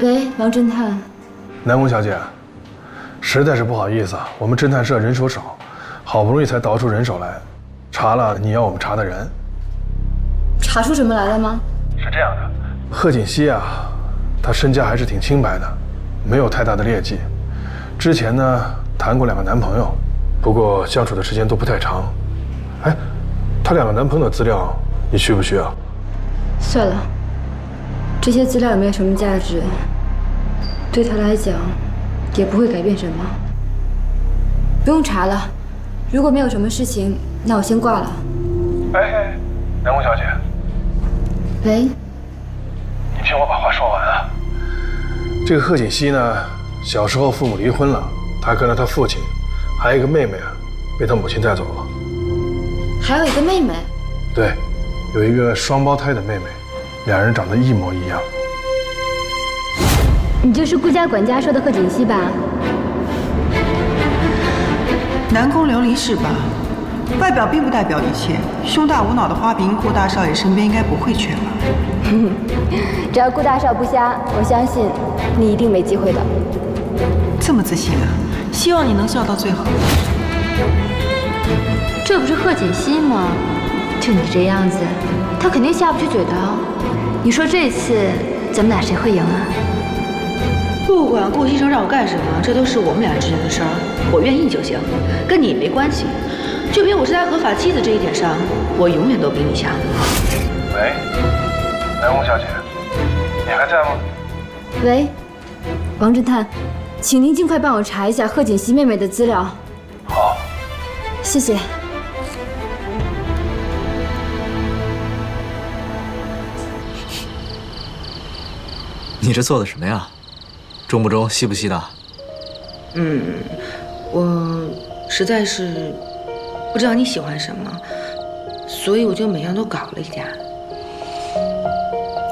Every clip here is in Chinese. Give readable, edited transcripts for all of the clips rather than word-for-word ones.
喂，王侦探。南宫小姐，实在是不好意思啊，我们侦探社人手少，好不容易才倒出人手来，查了你要我们查的人。查出什么来了吗？是这样的，贺锦熙啊，她身家还是挺清白的，没有太大的劣迹。之前呢，谈过2个男朋友，不过相处的时间都不太长。哎，她2个男朋友的资料，你需不需要？算了，这些资料也没有什么价值，对她来讲，也不会改变什么。不用查了，如果没有什么事情，那我先挂了。哎，南宫小姐。喂，你听我把话说完啊。这个贺锦熙呢，小时候父母离婚了，他跟了他父亲，还有一个妹妹啊，被他母亲带走了。还有一个妹妹？对，有一个双胞胎的妹妹，2人长得一模一样。你就是顾家管家说的贺锦熙吧？南宫琉璃是吧？外表并不代表一切，胸大无脑的花瓶，顾大少爷身边应该不会缺吧？只要顾大少不瞎，我相信你一定没机会的。这么自信啊！希望你能笑到最后。这不是贺锦熙吗？就你这样子，他肯定下不去嘴的。你说这次咱们俩谁会赢啊？不管顾西城让我干什么，这都是我们俩之间的事儿，我愿意就行，跟你没关系。就凭我是他合法妻子这一点上，我永远都比你强。喂，南宫小姐，你还在吗？喂，王侦探，请您尽快帮我查一下贺锦熙妹妹的资料。好，谢谢。你这做的什么呀？中不中，细不细的？我实在是不知道你喜欢什么，所以我就每样都搞了一点。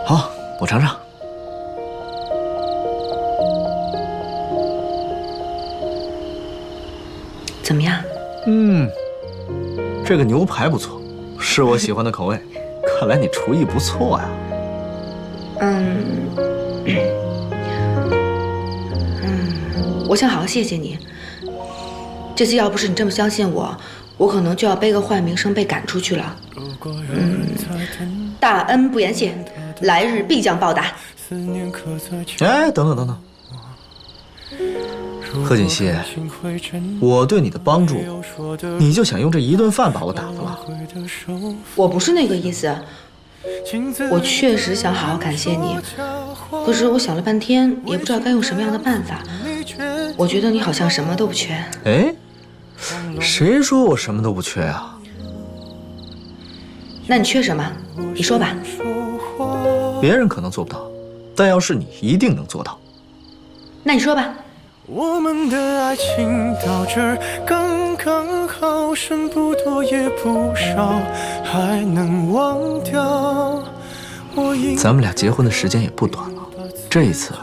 好，我尝尝。怎么样？这个牛排不错，是我喜欢的口味。看来你厨艺不错呀。我想好好谢谢你。这次要不是你这么相信我，我可能就要背个坏名声被赶出去了。大恩不言谢，来日必将报答。哎，等等，贺锦熙，我对你的帮助，你就想用这一顿饭把我打发了？我不是那个意思，我确实想好好感谢你，可是我想了半天，也不知道该用什么样的办法。我觉得你好像什么都不缺。哎，谁说我什么都不缺啊？那你缺什么？你说吧。别人可能做不到，但要是你，一定能做到。那你说吧。我们的爱情到这儿刚刚好，剩不多也不少，还能忘掉。咱们俩结婚的时间也不短了，这一次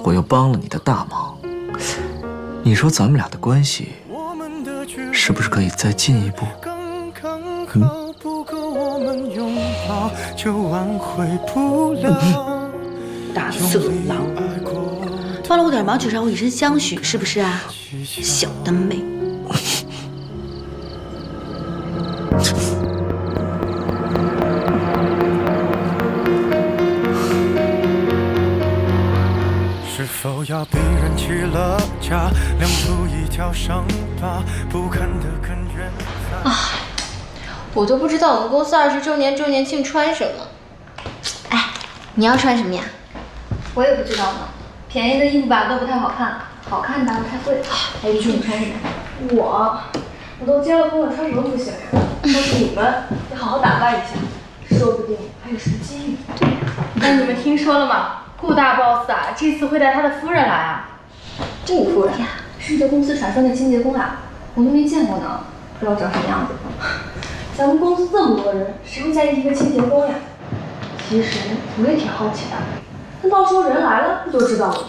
我又帮了你的大忙，你说咱们俩的关系是不是可以再进一步？大色狼，帮了我点忙就让我以身相许，是不是啊？小的美。是否要逼人起了家，亮出一条伤疤，不堪的根源啊！我都不知道我们公司20周年周年庆穿什么。哎，你要穿什么呀？我也不知道呢，便宜的衣服吧都不太好看，好看的不太贵。哎，你说你穿什么？我都结了婚了，穿什么不行呀？但是你们得好好打扮一下，说不定还有什么机遇。对，那你们听说了吗？顾大 boss 啊，这次会带他的夫人来啊。顾夫人是你这公司传说那清洁工啊，我都没见过呢，不知道长什么样子。咱们公司这么多人，谁会在意一个清洁工呀？其实我也挺好奇的，那到时候人来了不就知道了吗？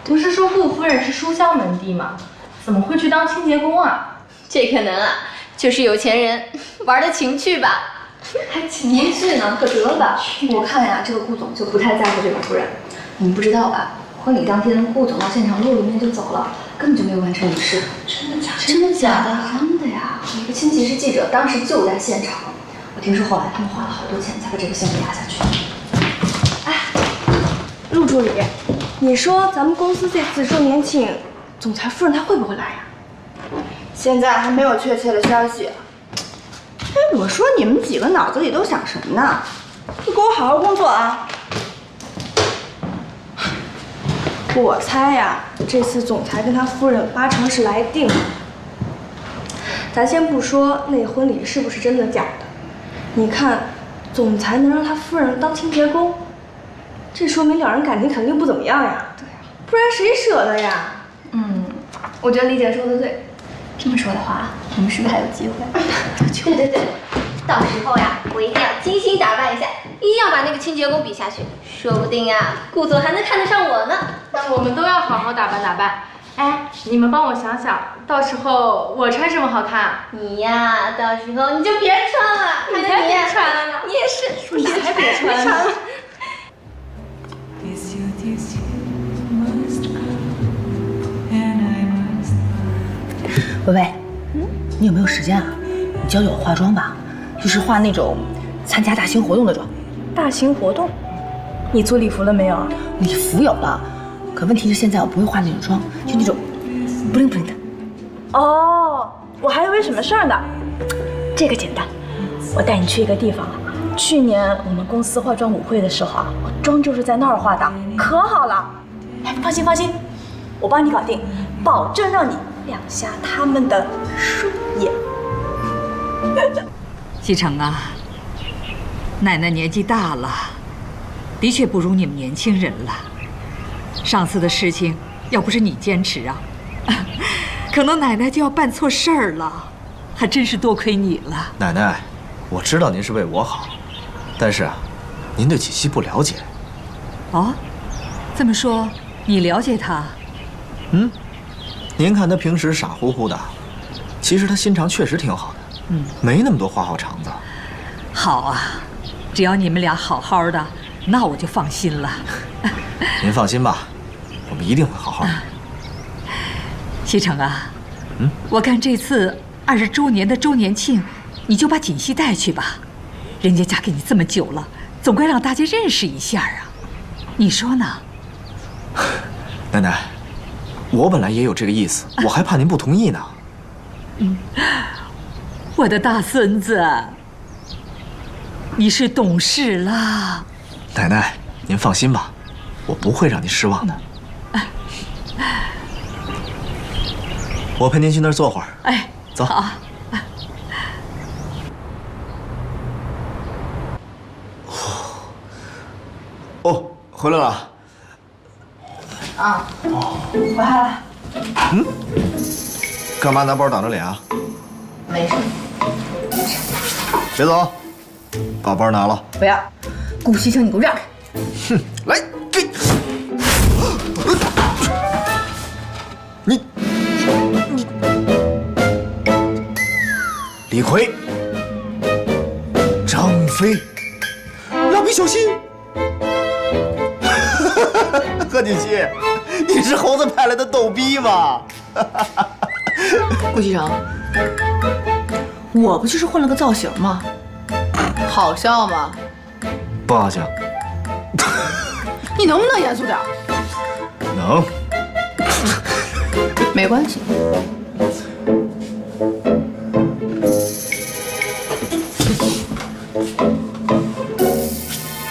不是说顾夫人是书香门第吗？怎么会去当清洁工啊？这可能啊，就是有钱人玩的情趣吧。还情趣呢，可得了吧！我看呀，这个顾总就不太在乎这个夫人。你们不知道吧？婚礼当天，顾总到现场录了面就走了，根本就没有完成仪式。真的假的？真的假的？真的呀！我一个亲戚是记者，当时就在现场。我听说后来他们花了好多钱才把这个项目压下去。哎，陆助理，你说咱们公司这次周年庆，总裁夫人她会不会来呀？现在还没有确切的消息。哎，我说你们几个脑子里都想什么呢？你给我好好工作啊！我猜呀，这次总裁跟他夫人8成是来定的。咱先不说那婚礼是不是真的假的，你看，总裁能让他夫人当清洁工，这说明两人感情肯定不怎么样呀。对呀，不然谁舍得呀？我觉得李姐说的对。这么说的话，我们是不是还有机会？对，到时候呀，我一定要精心打扮一下，一定要把那个清洁工比下去，说不定呀，顾总还能看得上我呢。那我们都要好好打扮打扮。哎，你们帮我想想，到时候我穿什么好看啊？你呀，到时候你就别穿了，你才别穿了呢，你也是，你才别穿了。薇薇，你有没有时间啊？你教教我化妆吧，就是化那种参加大型活动的妆。大型活动，你做礼服了没有啊？礼服有了，可问题是现在我不会化那种妆，就那种不灵不灵的。哦，我还以为什么事儿呢。这个简单，我带你去一个地方啊。去年我们公司化妆舞会的时候啊，我妆就是在那儿化的，可好了。哎，放心，我帮你搞定，保证让你亮瞎他们的双眼。西城啊，奶奶年纪大了，的确不如你们年轻人了。上次的事情，要不是你坚持啊，可能奶奶就要办错事儿了，还真是多亏你了。奶奶，我知道您是为我好，但是啊，您对锦溪不了解。哦，这么说，你了解她？您看她平时傻乎乎的，其实她心肠确实挺好的。没那么多花花肠子。好啊，只要你们俩好好的，那我就放心了。您放心吧，我们一定会好好的。西城啊，我看这次20周年的周年庆，你就把锦溪带去吧。人家嫁给你这么久了，总该让大家认识一下啊。你说呢？奶奶，我本来也有这个意思，我还怕您不同意呢。我的大孙子，你是懂事了。奶奶，您放心吧，我不会让您失望的。我陪您去那儿坐会儿。哎，走。好。哦，回来了。回来了。干嘛拿包挡着脸啊？没事。别走，把包拿了。不要，顾西城，你给我让开！哼，来，给。你，李逵，张飞，蜡笔小新。贺锦溪，你是猴子派来的逗逼吧？顾西城，我不就是换了个造型吗？好笑吗？不好笑。你能不能严肃点？能。没关系。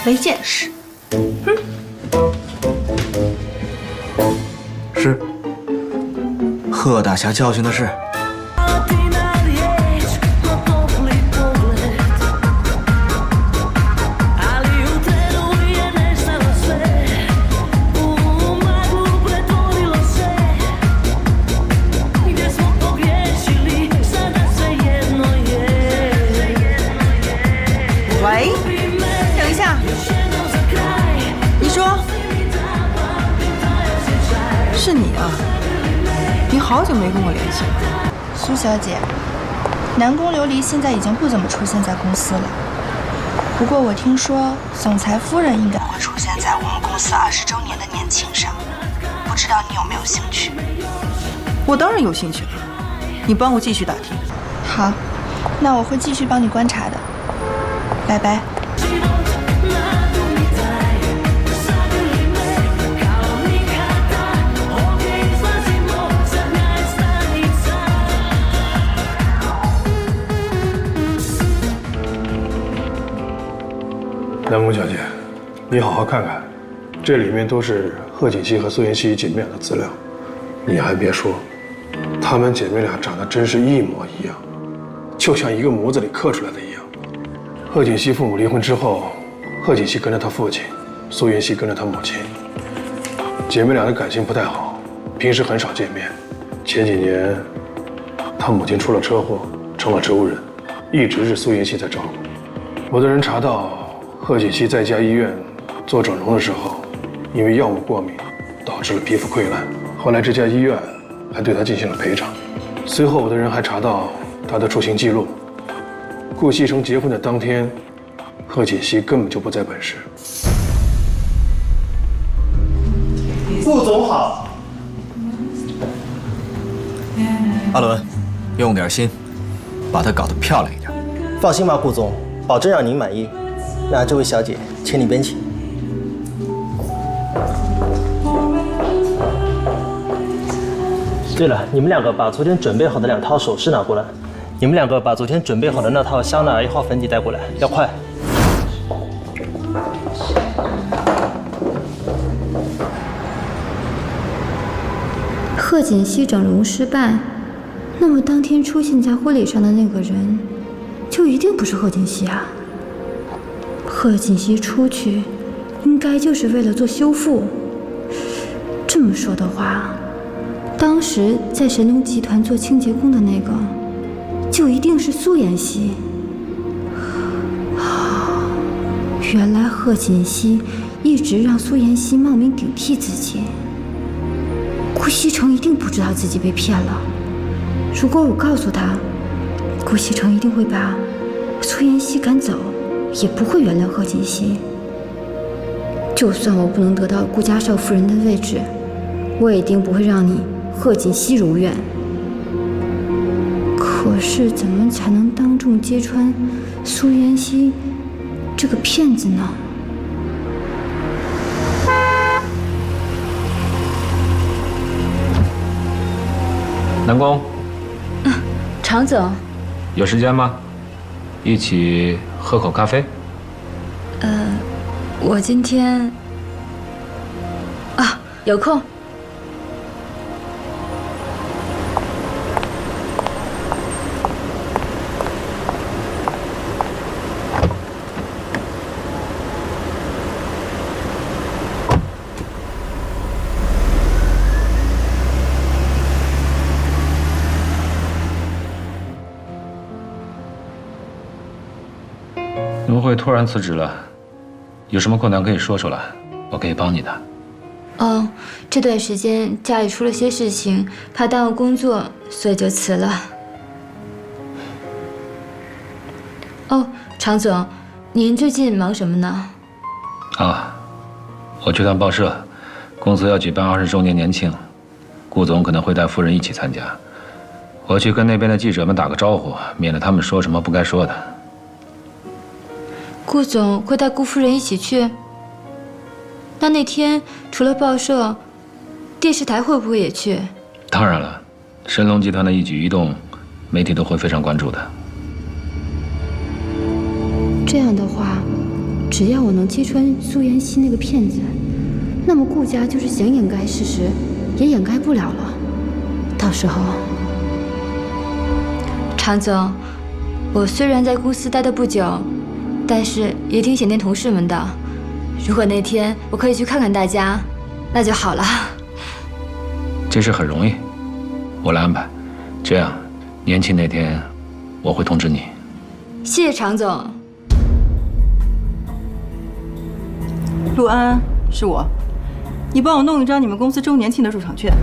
没见识。是。贺大侠教训的是。喂，等一下，你说是你啊？你好久没跟我联系了。苏小姐，南宫琉璃现在已经不怎么出现在公司了。不过我听说总裁夫人应该会出现在我们公司20周年的年庆上。不知道你有没有兴趣。我当然有兴趣了，你帮我继续打听。好，那我会继续帮你观察的。拜拜。南宫小姐，你好好看看，这里面都是贺锦熙和苏妍希姐妹俩的资料。你还别说，她们姐妹俩长得真是一模一样，就像一个模子里刻出来的一样。贺锦熙父母离婚之后，贺锦熙跟着他父亲，苏妍希跟着他母亲。姐妹俩的感情不太好，平时很少见面。前几年，他母亲出了车祸，成了植物人，一直是苏妍希在照顾。我的人查到，贺锦熙在一家医院做整容的时候，因为药物过敏，导致了皮肤溃烂。后来这家医院还对他进行了赔偿。随后我的人还查到他的出行记录，顾西城结婚的当天，贺锦熙根本就不在本市。顾总好。阿伦，用点心，把它搞得漂亮一点。放心吧，顾总，保证让您满意。那这位小姐，请你边请。对了，你们两个把昨天准备好的2套首饰拿过来。你们两个把昨天准备好的那套香奈儿1号粉底带过来，要快。贺锦熙整容失败，那么当天出现在婚礼上的那个人，就一定不是贺锦熙啊。贺锦熙出去，应该就是为了做修复。这么说的话，当时在神农集团做清洁工的那个，就一定是苏妍希。原来贺锦熙一直让苏妍希冒名顶替自己。顾西城一定不知道自己被骗了。如果我告诉他，顾西城一定会把苏妍希赶走，也不会原谅贺锦熙。就算我不能得到顾家少夫人的位置，我也一定不会让你贺锦熙如愿。可是怎么才能当众揭穿苏妍希这个骗子呢？南宫，常总，有时间吗？一起喝口咖啡。我今天有空。农会突然辞职了，有什么困难可以说出来，我可以帮你的。这段时间家里出了些事情，怕耽误工作，所以就辞了。常总，您最近忙什么呢？我去趟报社，公司要举办20周年年庆，顾总可能会带夫人一起参加。我去跟那边的记者们打个招呼，免得他们说什么不该说的。顾总会带顾夫人一起去？那天除了报社，电视台会不会也去？当然了，神龙集团的一举一动，媒体都会非常关注的。这样的话，只要我能揭穿苏妍希那个骗子，那么顾家就是想掩盖事实，也掩盖不了了。到时候，常总，我虽然在公司待得不久，但是也挺想念同事们的。如果那天我可以去看看大家，那就好了。这事很容易，我来安排。这样，年庆那天我会通知你。谢谢常总。陆安，是我，你帮我弄一张你们公司周年庆的入场券。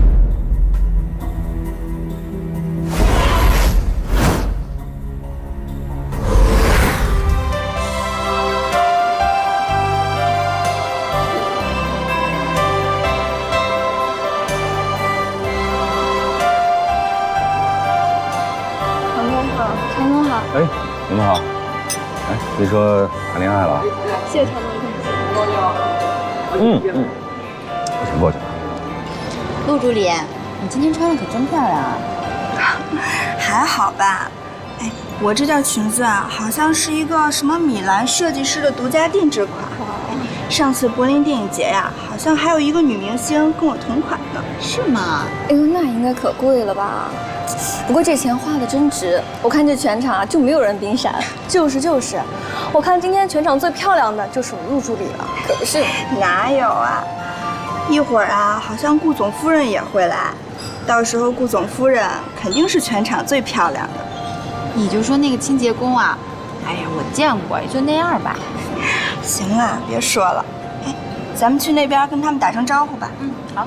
你们好。哎，听说谈恋爱了？谢谢常总。先过去了。陆助理，你今天穿的可真漂亮啊！还好吧。哎，我这件裙子啊，好像是一个什么米兰设计师的独家定制款。上次柏林电影节呀，好像还有一个女明星跟我同款呢。是吗？哎呦，那应该可贵了吧？不过这钱花的真值，我看这全场啊就没有人比你闪。就是，我看今天全场最漂亮的就是我陆助理了。可不是？哪有啊？一会儿啊，好像顾总夫人也会来，到时候顾总夫人肯定是全场最漂亮的。你就说那个清洁工啊，哎呀，我见过，也就那样吧。行了，别说了。哎，咱们去那边跟他们打声招呼吧。好。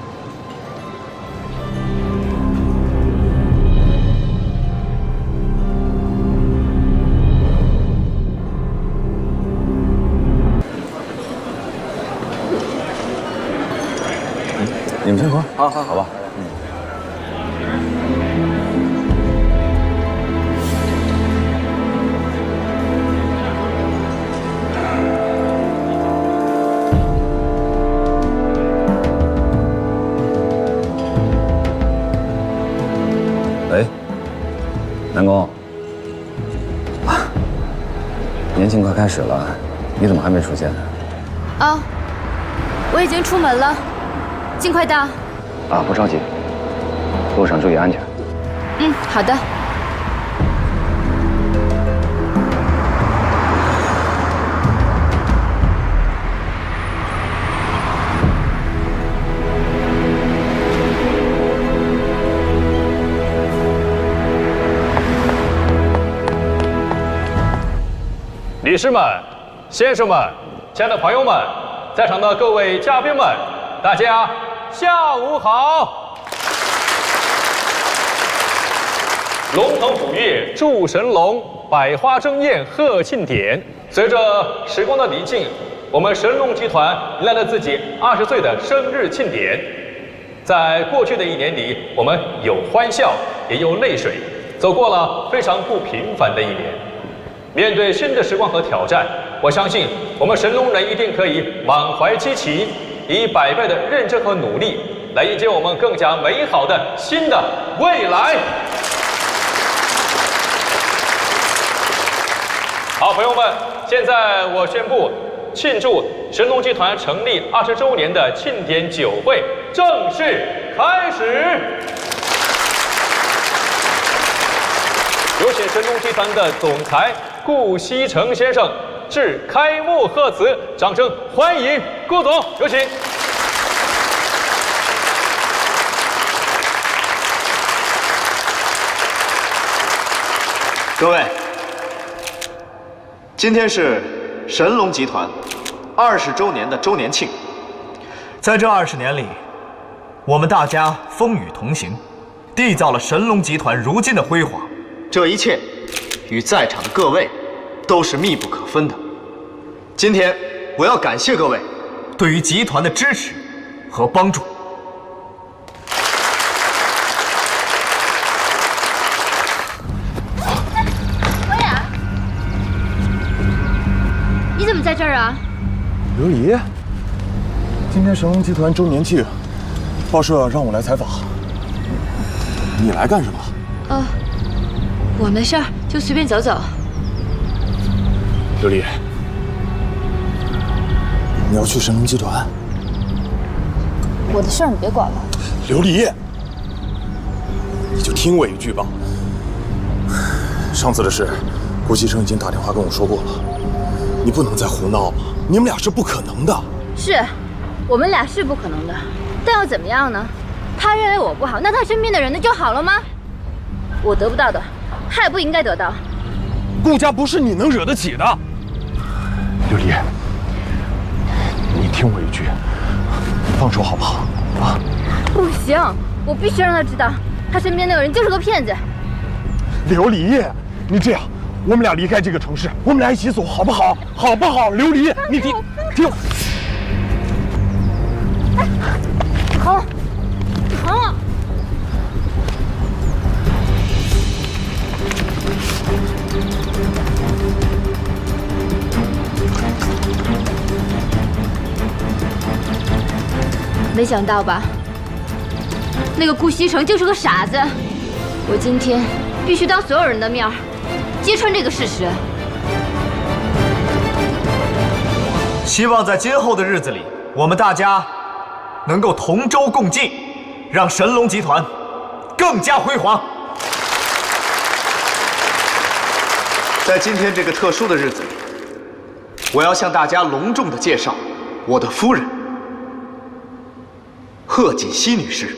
你们先喝。好吧。喂，南宫。年庆快开始了，你怎么还没出现？哦，我已经出门了。尽快到。不着急，路上注意安全。好的。女士们、先生们、亲爱的朋友们，在场的各位嘉宾们，大家下午好！龙腾虎跃祝神龙，百花争艳贺庆典。随着时光的离境，我们神龙集团迎来了自己20岁的生日庆典。在过去的1年里，我们有欢笑，也有泪水，走过了非常不平凡的1年。面对新的时光和挑战，我相信我们神龙人一定可以满怀激情，以100倍的认真和努力来迎接我们更加美好的新的未来。好，朋友们，现在我宣布庆祝神龙集团成立20周年的庆典酒会正式开始。有请神龙集团的总裁顾锡成先生致开幕贺词，掌声欢迎顾总，有请。各位，今天是神龙集团20周年的周年庆。在这20年里，我们大家风雨同行，缔造了神龙集团如今的辉煌。这一切与在场的各位都是密不可分的。今天我要感谢各位对于集团的支持和帮助。薇娅，你怎么在这儿啊？琉璃，今天神龙集团周年庆，报社让我来采访。你来干什么？我没事儿，就随便走走。琉璃，你要去神龙集团？我的事儿你别管了。琉璃，你就听我一句吧。上次的事，顾锡成已经打电话跟我说过了，你不能再胡闹了，你们俩是不可能的。是，我们俩是不可能的，但又怎么样呢？他认为我不好，那他身边的人呢就好了吗？我得不到的，他也不应该得到。顾家不是你能惹得起的。琉璃，你听我一句，你放手好不好？啊！不行，我必须让他知道，他身边那个人就是个骗子。琉璃，你这样，我们俩离开这个城市，我们俩一起走，好不好？好不好？琉璃，你听。哎，你扛我，你扛我！没想到吧？那个顾西城就是个傻子。我今天必须当所有人的面揭穿这个事实。希望在今后的日子里，我们大家能够同舟共济，让神龙集团更加辉煌。在今天这个特殊的日子里，我要向大家隆重地介绍我的夫人贺锦熙女士。